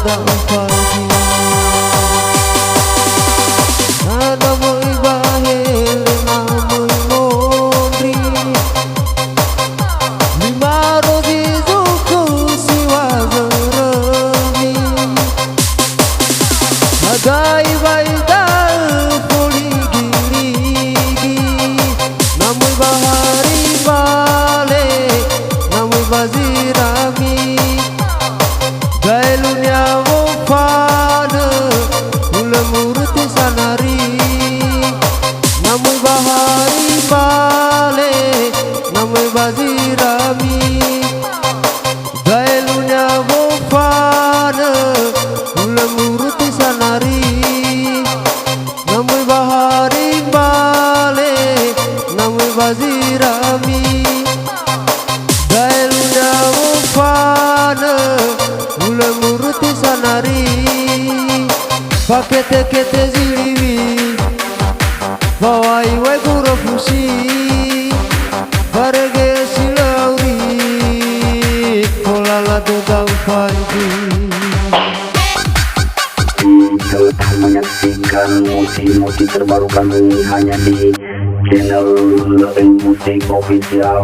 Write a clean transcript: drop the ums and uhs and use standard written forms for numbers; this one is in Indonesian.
tudang pagi Nada mo ibahil namoy mondri Limaro gizuku siwa zarami Agai baidal puligi-ligi Namoy bahari bale Namoy bazirami Gailunya wofana Ula muruti sanari Namoy bahari bale Namoy bazirami Gailunya wofana Ula muruti sanari Namoy bahari bale Namoy bazirami Gailunya wofana Ula muruti sanari Pakete kete ziliwi Bawai wai kura fusi Barege silauri Kolala tudang pagi Tetap menyaksikan musik-musik terbaru kami hanya di channel Musik Official.